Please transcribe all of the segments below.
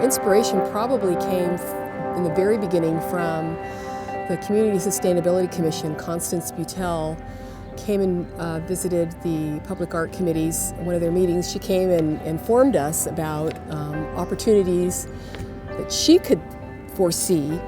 inspiration probably came in the very beginning from the Community Sustainability Commission. Constance Butel came and visited the public art committees at one of their meetings. She came and informed us about opportunities that she could foresee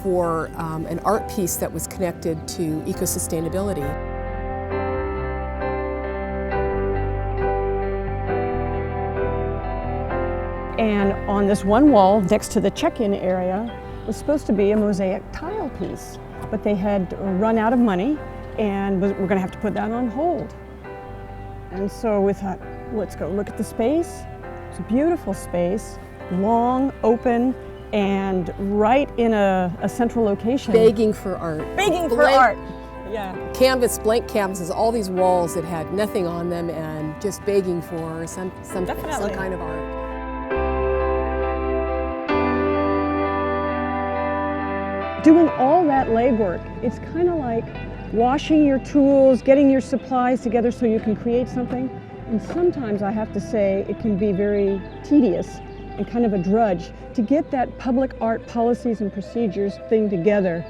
for an art piece that was connected to eco-sustainability. And on this one wall next to the check-in area was supposed to be a mosaic tile piece, but they had run out of money and we're going to have to put that on hold. And so we thought, let's go look at the space. It's a beautiful space, long, open, and right in a central location. Begging for art. Begging for art. Yeah. Blank canvases, all these walls that had nothing on them and just begging for some kind of art. Doing all that legwork, it's kind of like washing your tools, getting your supplies together so you can create something. And sometimes I have to say it can be very tedious and kind of a drudge to get that public art policies and procedures thing together.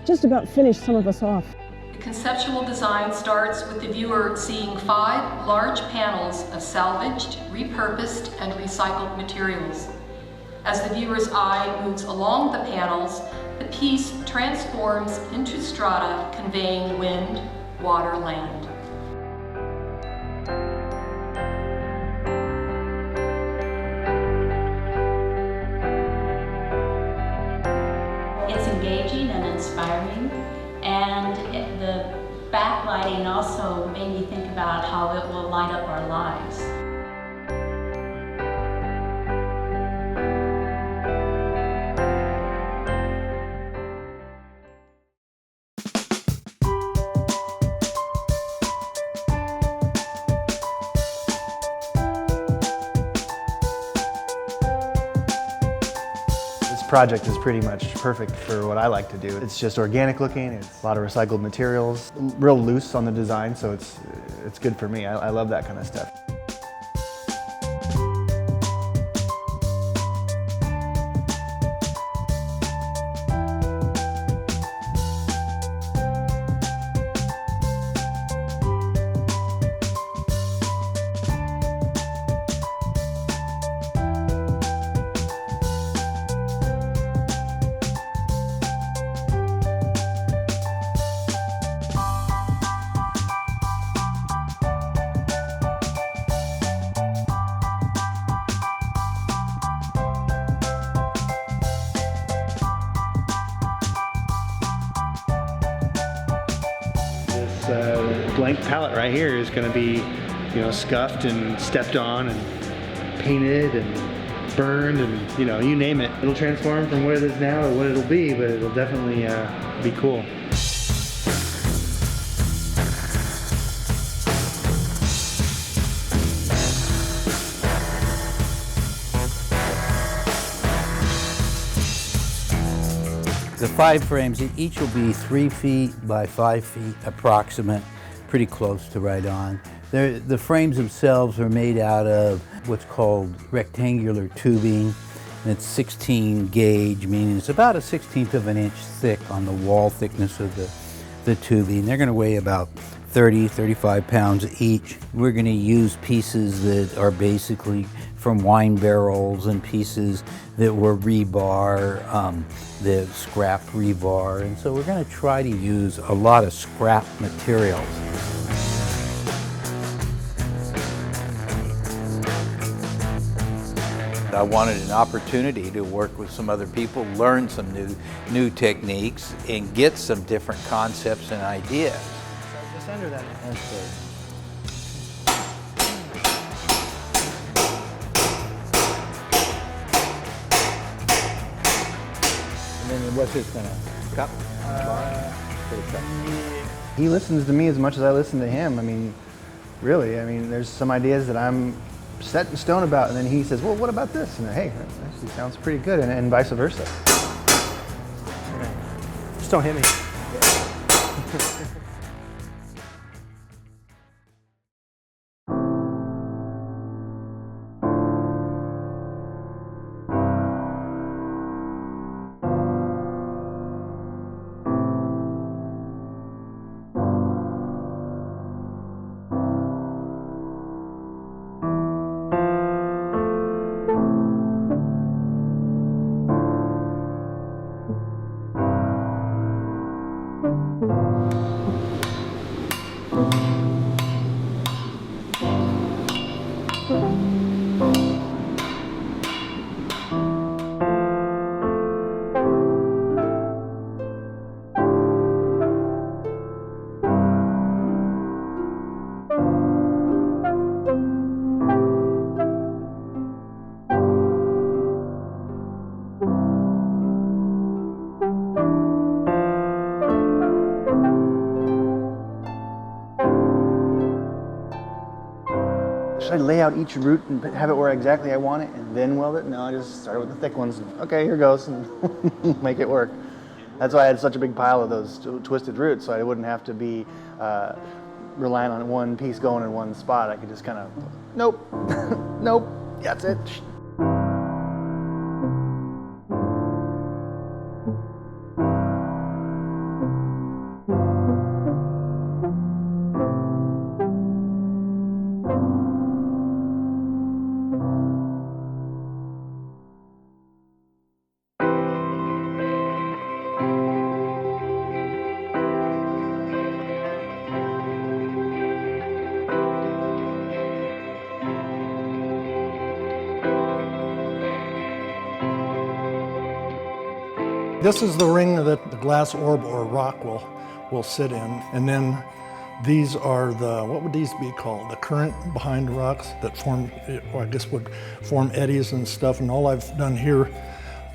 Just about finished some of us off. The conceptual design starts with the viewer seeing 5 large panels of salvaged, repurposed, and recycled materials. As the viewer's eye moves along the panels, the piece transforms into strata conveying wind, water, land. It's engaging and inspiring, and the backlighting also made me think about how it will light up our lives. Project is pretty much perfect for what I like to do. It's just organic looking, it's a lot of recycled materials, real loose on the design, so it's good for me. I love that kind of stuff. Blank palette right here is going to be, scuffed and stepped on and painted and burned and, you name it. It'll transform from what it is now to what it'll be, but it'll definitely be cool. The 5 frames, each will be 3 feet by 5 feet approximate, pretty close to right on. The frames themselves are made out of what's called rectangular tubing, and it's 16 gauge, meaning it's about a 1/16 of an inch thick on the wall thickness of the tubing. They're going to weigh about 35 pounds each. We're going to use pieces that are basically from wine barrels and pieces that were rebar, the scrap rebar, and so we're going to try to use a lot of scrap materials. I wanted an opportunity to work with some other people, learn some new techniques, and get some different concepts and ideas. So just under that. That's good. And then what's this gonna cup? He listens to me as much as I listen to him. I mean, really, there's some ideas that I'm set in stone about, and then he says, well, what about this? And hey, that actually sounds pretty good, and vice versa. Just don't hit me. should I lay out each root and have it where exactly I want it and then weld it? No, I just started with the thick ones. Okay, here goes, and make it work. That's why I had such a big pile of those twisted roots, so I wouldn't have to be relying on one piece going in one spot. I could just kind of, nope, nope, that's it. This is the ring that the glass orb or rock will sit in, and then these are the, what would these be called? The current behind the rocks that form, or I guess would form eddies and stuff. And all I've done here,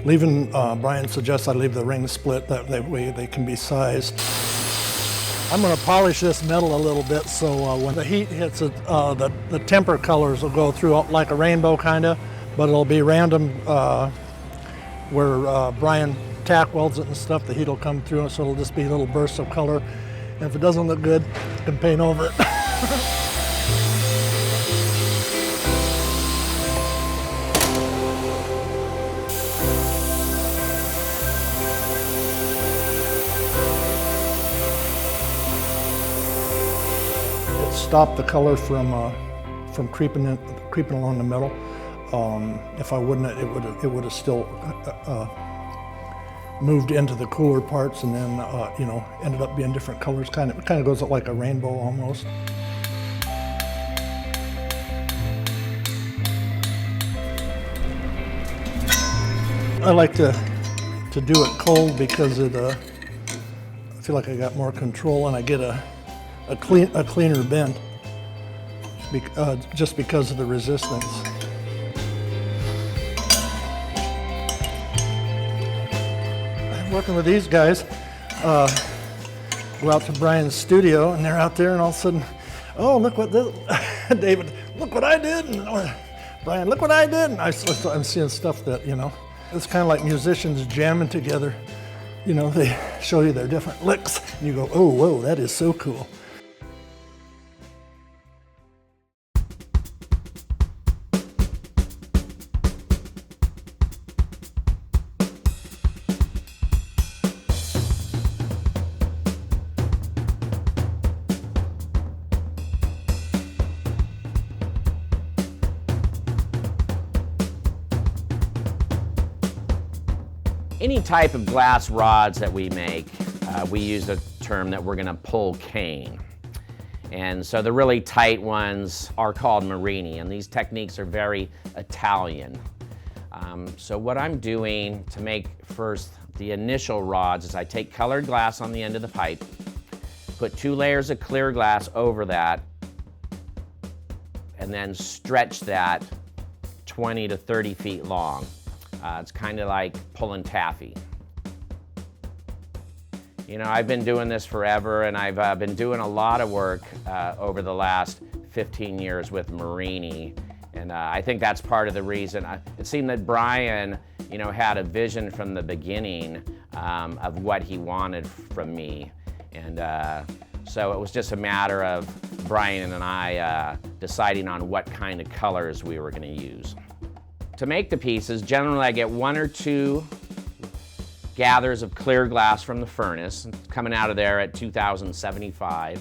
Brian suggests I leave the ring split, that way they can be sized. I'm going to polish this metal a little bit so when the heat hits it, the temper colors will go through like a rainbow kind of, but it'll be random where Brian tack welds it and stuff, the heat will come through it, so it'll just be little bursts of color. And if it doesn't look good, you can paint over it. It stopped the color from creeping along the metal. If I wouldn't, it would have still moved into the cooler parts, and then ended up being different colors. It kind of goes up like a rainbow almost. I like to do it cold because I feel like I got more control and I get a cleaner bend just because of the resistance. Working with these guys, go out to Brian's studio and they're out there, and all of a sudden, oh, look what this, David, look what I did, and Brian, look what I did, and I'm seeing stuff that, it's kind of like musicians jamming together. They show you their different licks, and you go, oh, whoa, that is so cool. Any type of glass rods that we make, we use a term that we're going to pull cane. And so the really tight ones are called Marini, and these techniques are very Italian. So what I'm doing to make first the initial rods is I take colored glass on the end of the pipe, put 2 layers of clear glass over that, and then stretch that 20 to 30 feet long. It's kind of like pulling taffy. I've been doing this forever, and I've been doing a lot of work over the last 15 years with Marini, and I think that's part of the reason. It seemed that Brian, had a vision from the beginning of what he wanted from me, and so it was just a matter of Brian and I deciding on what kind of colors we were going to use. To make the pieces, generally I get 1 or 2 gathers of clear glass from the furnace, coming out of there at 2075.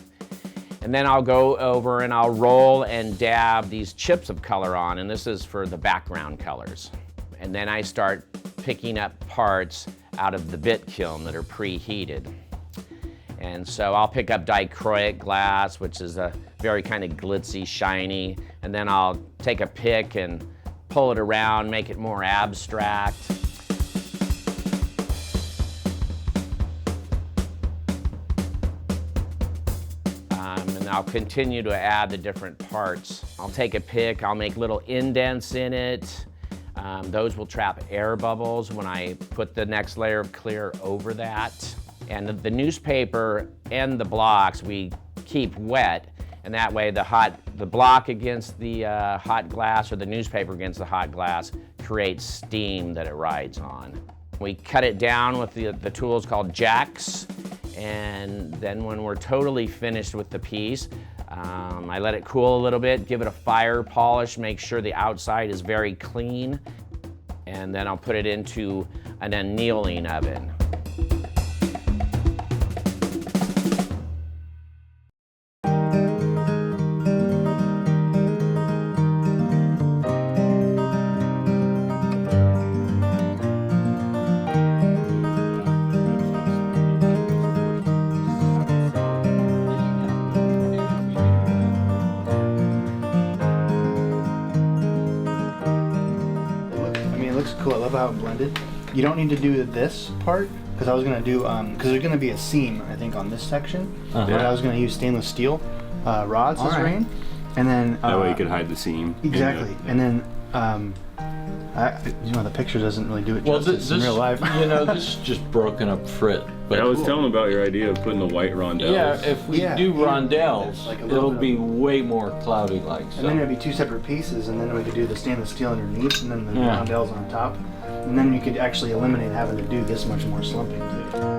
And then I'll go over and I'll roll and dab these chips of color on, and this is for the background colors. And then I start picking up parts out of the bit kiln that are preheated. And so I'll pick up dichroic glass, which is a very kind of glitzy, shiny, and then I'll take a pick and pull it around, make it more abstract. And I'll continue to add the different parts. I'll take a pick, I'll make little indents in it. Those will trap air bubbles when I put the next layer of clear over that. And the newspaper and the blocks we keep wet, And that way the block against the hot glass or the newspaper against the hot glass creates steam that it rides on. We cut it down with the tools called jacks, and then when we're totally finished with the piece, I let it cool a little bit, give it a fire polish, make sure the outside is very clean, and then I'll put it into an annealing oven. Cool. I love how it blended. You don't need to do this part because I was gonna do because there's gonna be a seam I think on this section. But I was gonna use stainless steel rods as rain, and then that way you could hide the seam. Exactly, and then you know the picture doesn't really do it justice in real life. You know, this is just broken up frit. But I was telling about your idea of putting the white rondelles. Yeah, if we do rondelles, like it'll be way more cloudy-like. And then it'd be two separate pieces, and then we could do the stainless steel underneath, and then the rondelles on top. And then you could actually eliminate having to do this much more slumping too.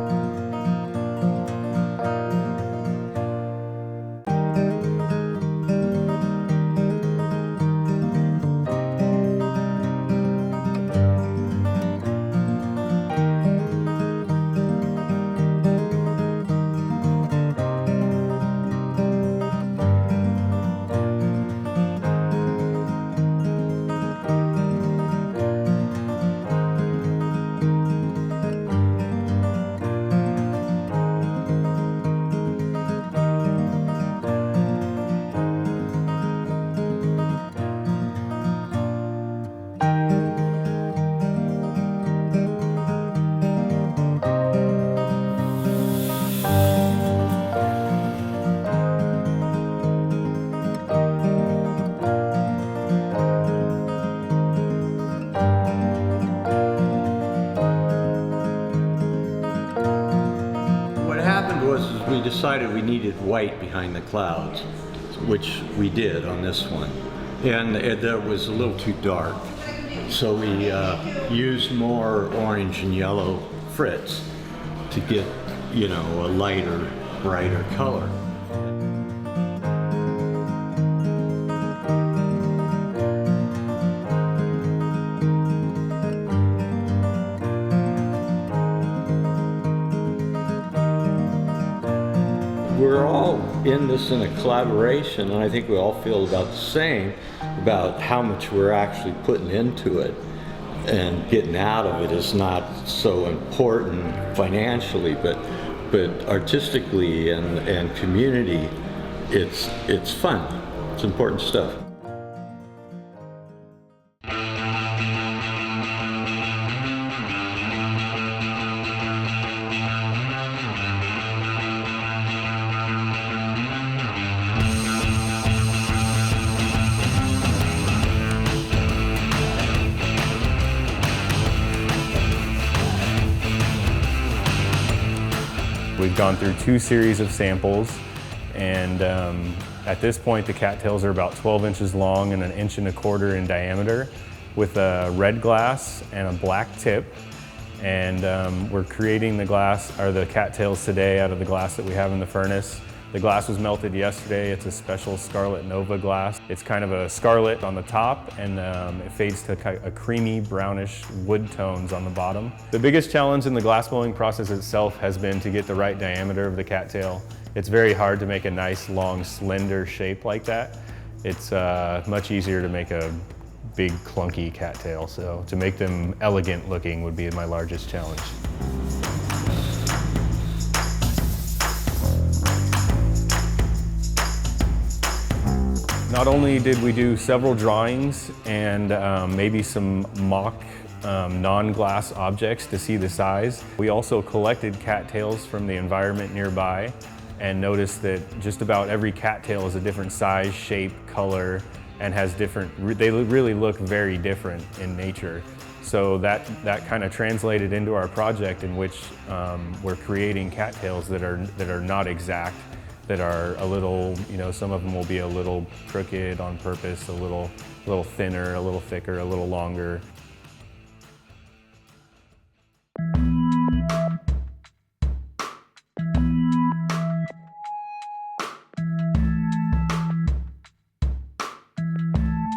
We decided we needed white behind the clouds, which we did on this one. And that was a little too dark. So we used more orange and yellow frits to get, you know, a lighter, brighter color. We're all in this in a collaboration, and I think we all feel about the same about how much we're actually putting into it, and getting out of it is not so important financially, but artistically and community, it's fun. It's important stuff. We've gone through 2 series of samples, and at this point the cattails are about 12 inches long and 1.25 inches in diameter, with a red glass and a black tip. And we're creating the cattails today out of the glass that we have in the furnace. The glass was melted yesterday. It's a special Scarlet Nova glass. It's kind of a scarlet on the top, and it fades to a creamy brownish wood tones on the bottom. The biggest challenge in the glass blowing process itself has been to get the right diameter of the cattail. It's very hard to make a nice, long, slender shape like that. It's much easier to make a big, clunky cattail. So to make them elegant looking would be my largest challenge. Not only did we do several drawings and maybe some mock non-glass objects to see the size, we also collected cattails from the environment nearby and noticed that just about every cattail is a different size, shape, color, and has they really look very different in nature. So that kind of translated into our project, in which we're creating cattails that are not exact, that are a little, some of them will be a little crooked on purpose, a little thinner, a little thicker, a little longer.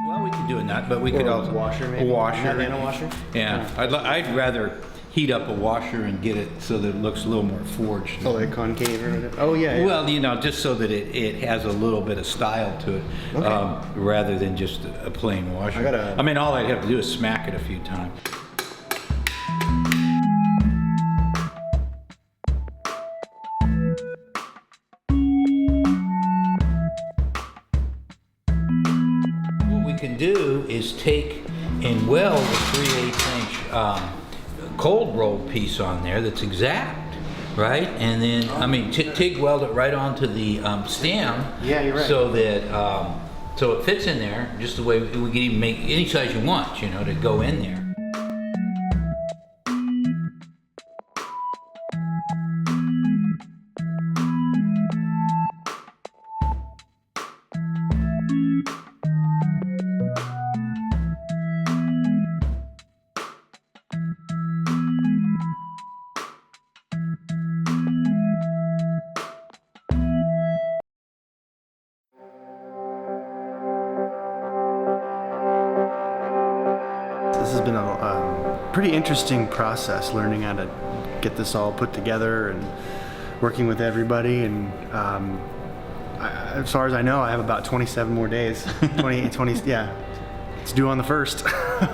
Well, we could do a nut, but we could also washer, maybe? a washer. Nut and a washer? Yeah, I'd rather heat up a washer and get it so that it looks a little more forged. Oh, like concave or whatever? Oh, yeah. Well, just so that it has a little bit of style to it, Okay. rather than just a plain washer. I mean, all I'd have to do is smack it a few times. What we can do is take and weld a 3/8 inch cold rolled piece on there that's exact, right? And then, TIG weld it right onto the stem. Yeah, you're right. So that so it fits in there just the way we can even make any size you want, to go in there. This has been a pretty interesting process, learning how to get this all put together and working with everybody. And as far as I know, I have about 27 more days. 20, yeah. It's due on the 1st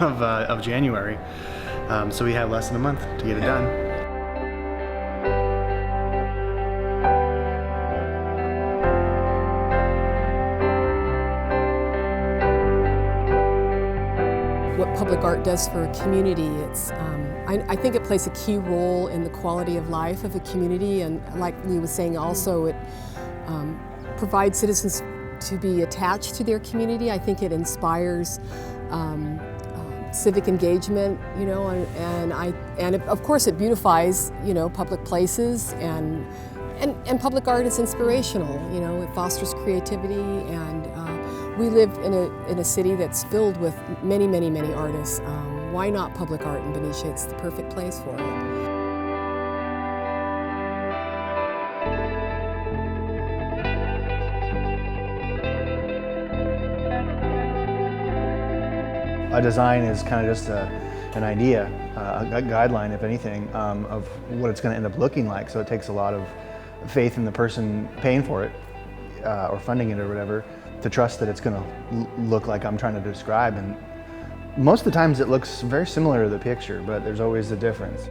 of January. So we have less than a month to get it done. What public art does for a community, I think it plays a key role in the quality of life of a community, and like Lee was saying also, it provides citizens to be attached to their community. I think it inspires civic engagement, and of course it beautifies, public places, and public art is inspirational. It fosters creativity, and we live in a city that's filled with many, many, many artists. Why not public art in Benicia? It's the perfect place for it. A design is kind of just an idea, a guideline, if anything, of what it's going to end up looking like. So it takes a lot of faith in the person paying for it or funding it or whatever to trust that it's going to look like I'm trying to describe. And most of the times it looks very similar to the picture, but there's always a difference.